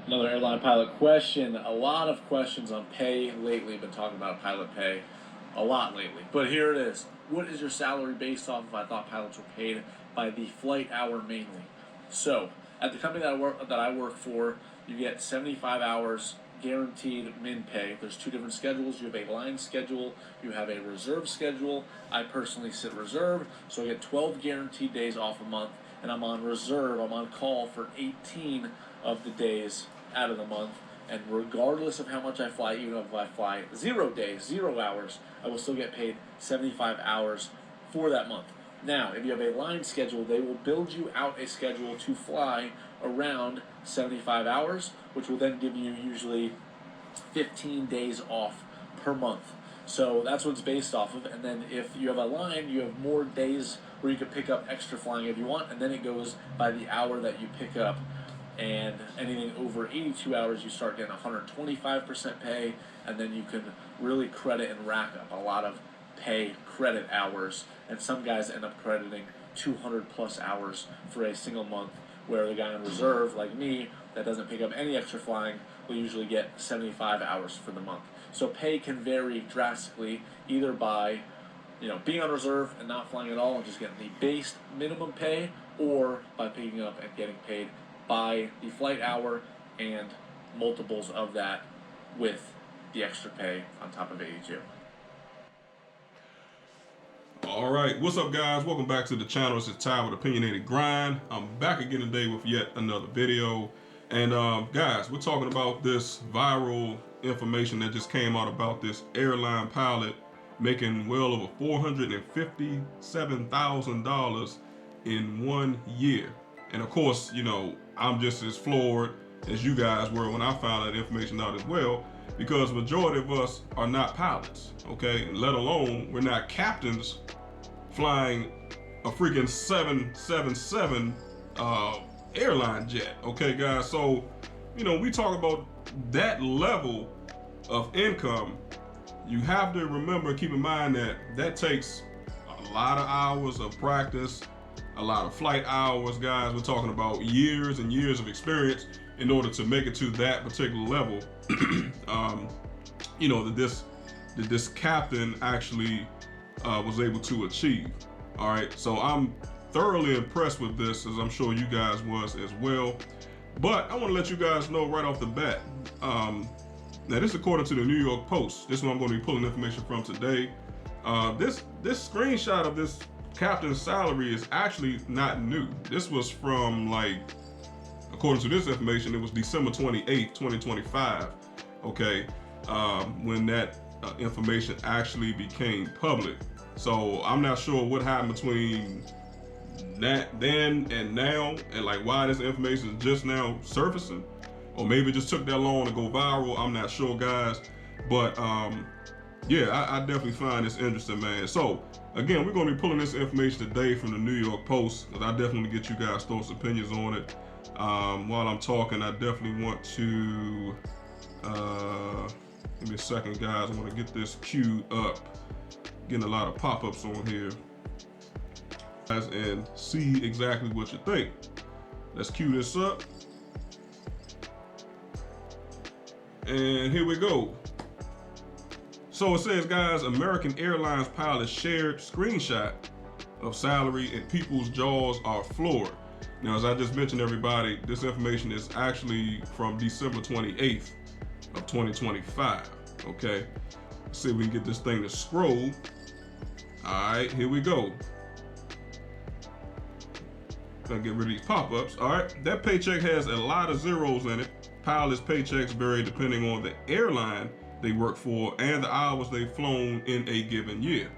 Another airline pilot question. A lot of questions on pay lately. Been talking about pilot pay a lot lately. But here it is. What is your salary based off of? I thought pilots were paid by the flight hour mainly. So at the company that I work for, you get 75 hours guaranteed min pay. There's two different schedules. You have a line schedule, you have a reserve schedule. I personally sit reserve, so I get 12 guaranteed days off a month, and I'm on reserve. I'm on call for 18 of the days out of the month. And regardless of how much I fly, even if I fly 0 days, 0 hours, I will still get paid 75 hours for that month. Now, if you have a line schedule, they will build you out a schedule to fly around 75 hours, which will then give you usually 15 days off per month. So that's what it's based off of. And then if you have a line, you have more days where you can pick up extra flying if you want, and then it goes by the hour that you pick up. And anything over 82 hours, you start getting 125% pay, and then you can really credit and rack up a lot of pay credit hours. And some guys end up crediting 200 plus hours for a single month, where the guy on reserve, like me, that doesn't pick up any extra flying, will usually get 75 hours for the month. So pay can vary drastically, either by being on reserve and not flying at all and just getting the base minimum pay, or by picking up and getting paid by the flight hour and multiples of that with the extra pay on top of 82. All right, what's up, guys? Welcome back to the channel. This is Ty with Opinionated Grind. I'm back again today with yet another video. And guys, we're talking about this viral information that just came out about this airline pilot making well over $457,000 in 1 year. And of course, I'm just as floored as you guys were when I found that information out as well, because the majority of us are not pilots, okay? Let alone we're not captains flying a freaking 777 airline jet, okay, guys? So, we talk about that level of income. You have to remember, keep in mind that takes a lot of hours of practice, a lot of flight hours, guys. We're talking about years and years of experience in order to make it to that particular level. That this captain actually was able to achieve. All right, so I'm thoroughly impressed with this, as I'm sure you guys was as well. But I want to let you guys know right off the bat. Now, this is according to the New York Post. This is what I'm going to be pulling information from today. This screenshot of this captain's salary is actually not new. This was from, according to this information, it was December 28th, 2025, okay, when that information actually became public. So I'm not sure what happened between that then and now, and why this information is just now surfacing, or maybe it just took that long to go viral. I'm not sure, guys, but yeah, I definitely find this interesting, man. So again, we're going to be pulling this information today from the New York Post, because I definitely want to get you guys' thoughts, opinions on it. While I'm talking, I definitely want to give me a second, guys. I want to get this queued up. Getting a lot of pop-ups on here, guys, and see exactly what you think. Let's queue this up, and here we go. So it says, guys, American Airlines pilot shared screenshot of salary and people's jaws are floored. Now, as I just mentioned, everybody, this information is actually from December 28th of 2025, okay? Let's see if we can get this thing to scroll. All right, here we go. Gonna get rid of these pop-ups. All right, that paycheck has a lot of zeros in it. Pilots' paychecks vary depending on the airline they work for and the hours they've flown in a given year.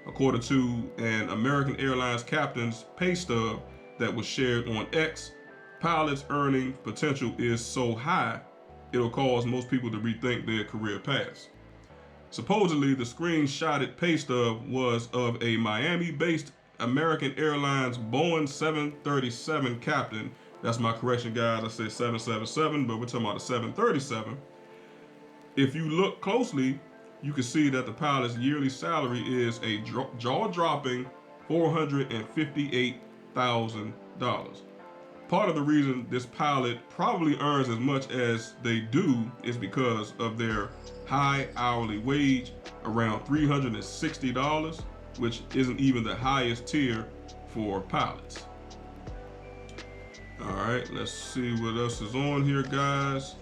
According to an American Airlines captain's pay stub that was shared on X, pilots' earning potential is so high, it'll cause most people to rethink their career paths. Supposedly, the screenshotted pay stub was of a Miami-based American Airlines Boeing 737 captain. That's my correction, guys. I said 777, but we're talking about a 737. If you look closely, you can see that the pilot's yearly salary is a jaw-dropping $458,000. part of the reason this pilot probably earns as much as they do is because of their high hourly wage, around $360, which isn't even the highest tier for pilots. All right, let's see what else is on here, guys.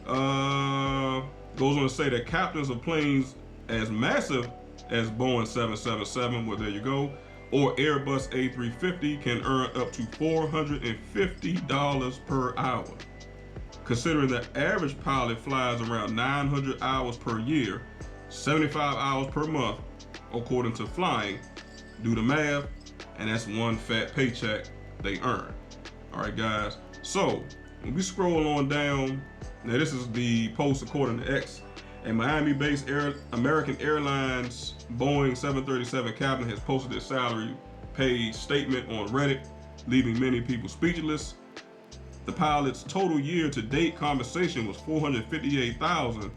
Goes on to say that captains of planes as massive as Boeing 777, well, there you go, or Airbus A350 can earn up to $450 per hour. Considering the average pilot flies around 900 hours per year, 75 hours per month, according to Flying, do the math, and that's one fat paycheck they earn. All right, guys. So when we scroll on down, now this is the post according to X. A Miami-based American Airlines Boeing 737 captain has posted his salary pay statement on Reddit, leaving many people speechless. The pilot's total year-to-date compensation was $458,000,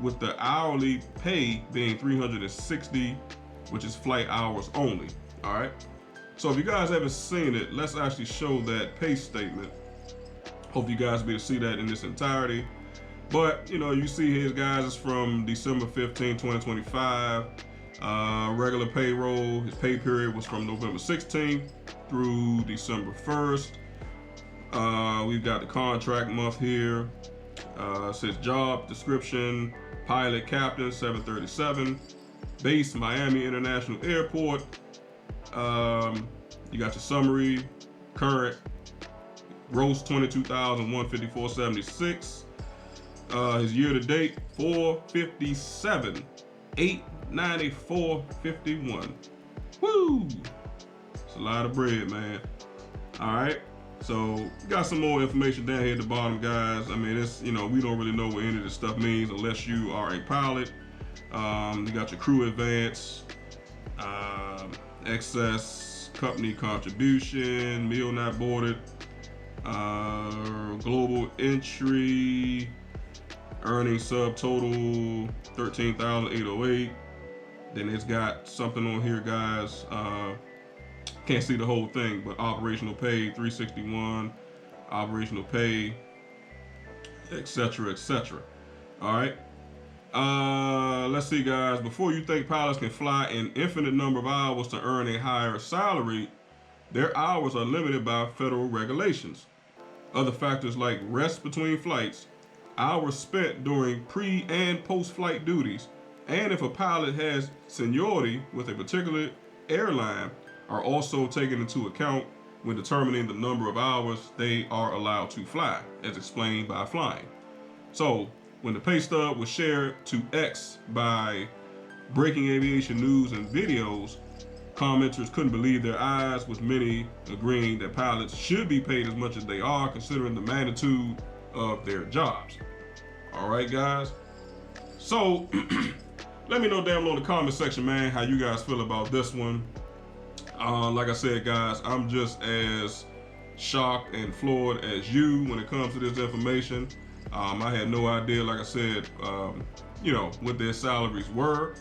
with the hourly pay being $360, which is flight hours only. All right. So if you guys haven't seen it, let's actually show that pay statement. Hope you guys be able to see that in its entirety. But, you know, you see here, guys, it's from December 15, 2025. Regular payroll, his pay period was from November 16th through December 1st. We've got the contract month here. Says job description, pilot captain, 737. Base, Miami International Airport. You got your summary, current, gross $22,154.76. His year to date, $457, $894.51. Woo! It's a lot of bread, man. All right. So got some more information down here at the bottom, guys. I mean, it's, you know, we don't really know what any of this stuff means unless you are a pilot. You got your crew advance, excess company contribution, meal not boarded, global entry, earnings subtotal $13,808. Then it's got something on here, guys. Can't see the whole thing, but operational pay $361, operational pay, etc., etc. All right. Let's see, guys. Before you think pilots can fly an infinite number of hours to earn a higher salary, their hours are limited by federal regulations. Other factors like rest between flights, hours spent during pre- and post-flight duties, and if a pilot has seniority with a particular airline are also taken into account when determining the number of hours they are allowed to fly, as explained by Flying. So, when the pay stub was shared to X by Breaking Aviation News and Videos, commenters couldn't believe their eyes, with many agreeing that pilots should be paid as much as they are, considering the magnitude of their jobs. All right, guys. So, let me know down below in the comment section, man, how you guys feel about this one. Like I said, guys, I'm just as shocked and floored as you when it comes to this information. I had no idea, like I said, you know, what their salaries were,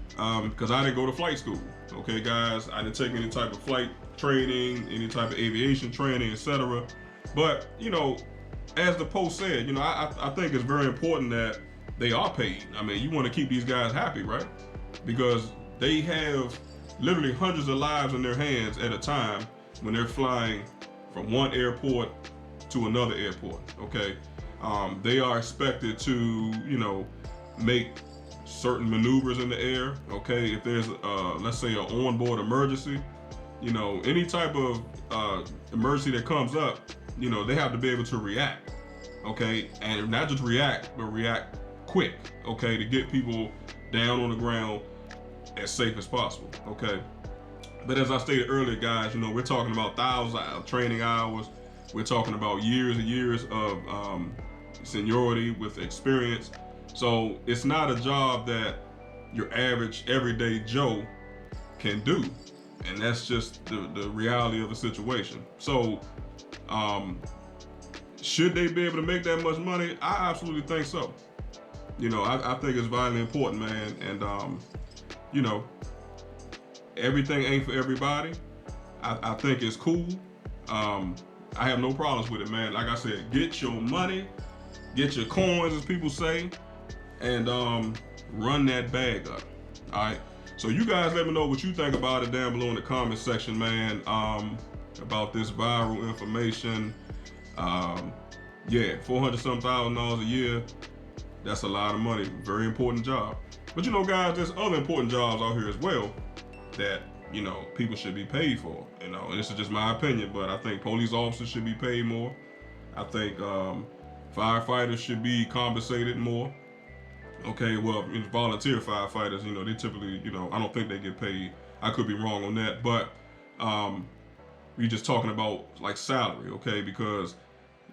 because I didn't go to flight school. Okay, guys, I didn't take any type of flight training, any type of aviation training, etc. But, you know, as the post said, you know, I think it's very important that they are paid. I mean, you want to keep these guys happy, right? Because they have literally hundreds of lives in their hands at a time when they're flying from one airport to another airport. Okay, they are expected to, you know, make certain maneuvers in the air. Okay, if there's let's say an onboard emergency, you know, any type of emergency that comes up, you know, they have to be able to react. Okay, and not just react, but react quick. Okay, to get people down on the ground as safe as possible. Okay, but as I stated earlier, guys, you know, we're talking about thousands of training hours. We're talking about years and years of seniority with experience. So it's not a job that your average everyday Joe can do, and that's just the reality of the situation. So should they be able to make that much money? I absolutely think so. You know, I think it's vitally important, man. And you know, everything ain't for everybody. I think it's cool. I have no problems with it, man. Like I said, get your money, get your coins, as people say, and run that bag up. All right. So you guys let me know what you think about it down below in the comment section, man. About this viral information. Yeah, $400,000 a year. That's a lot of money. Very important job. But you know, guys, there's other important jobs out here as well that, you know, people should be paid for. You know, and this is just my opinion, but I think police officers should be paid more. I think firefighters should be compensated more. Okay, well, volunteer firefighters, you know, they typically, you know, I don't think they get paid. I could be wrong on that, but we're just talking about like salary, okay? Because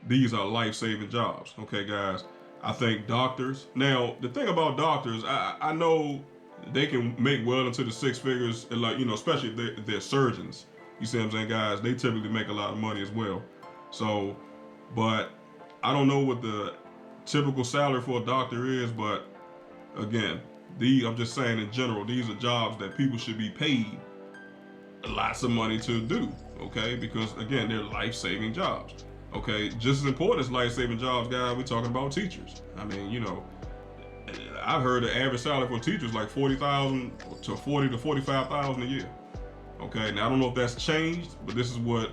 these are life-saving jobs, okay, guys? I think doctors. Now, the thing about doctors, I know they can make well into the six figures, and like, you know, especially if they're surgeons. You see what I'm saying, guys? They typically make a lot of money as well. So, but I don't know what the typical salary for a doctor is, but again, I'm just saying in general, these are jobs that people should be paid lots of money to do, okay? Because again, they're life-saving jobs, okay? Just as important as life-saving jobs, guys, we're talking about teachers. I mean, you know, I've heard the average salary for teachers like $40,000 to $40,000 to $45,000 a year. Okay, now I don't know if that's changed, but this is what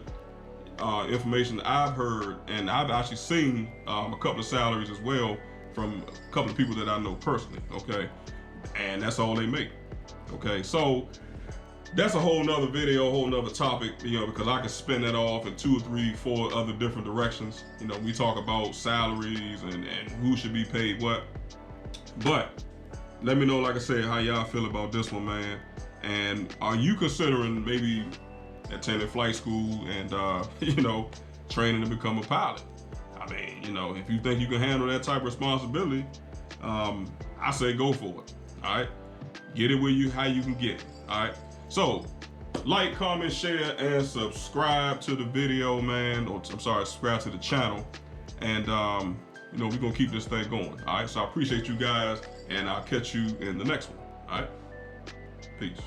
information I've heard, and I've actually seen a couple of salaries as well from a couple of people that I know personally. Okay, and that's all they make. Okay, so that's a whole nother video, a whole nother topic, you know, because I can spin that off in 2 or 3, 4 other different directions. You know, we talk about salaries and who should be paid what. But let me know, like I said, how y'all feel about this one, man. And are you considering maybe attending flight school and, you know, training to become a pilot? I mean, you know, if you think you can handle that type of responsibility, I say go for it, all right? Get it how you can get it, all right? So, like, comment, share, and subscribe to the video, man. Or, I'm sorry, subscribe to the channel. And, you know, we're going to keep this thing going, all right? So I appreciate you guys, and I'll catch you in the next one, all right? Peace.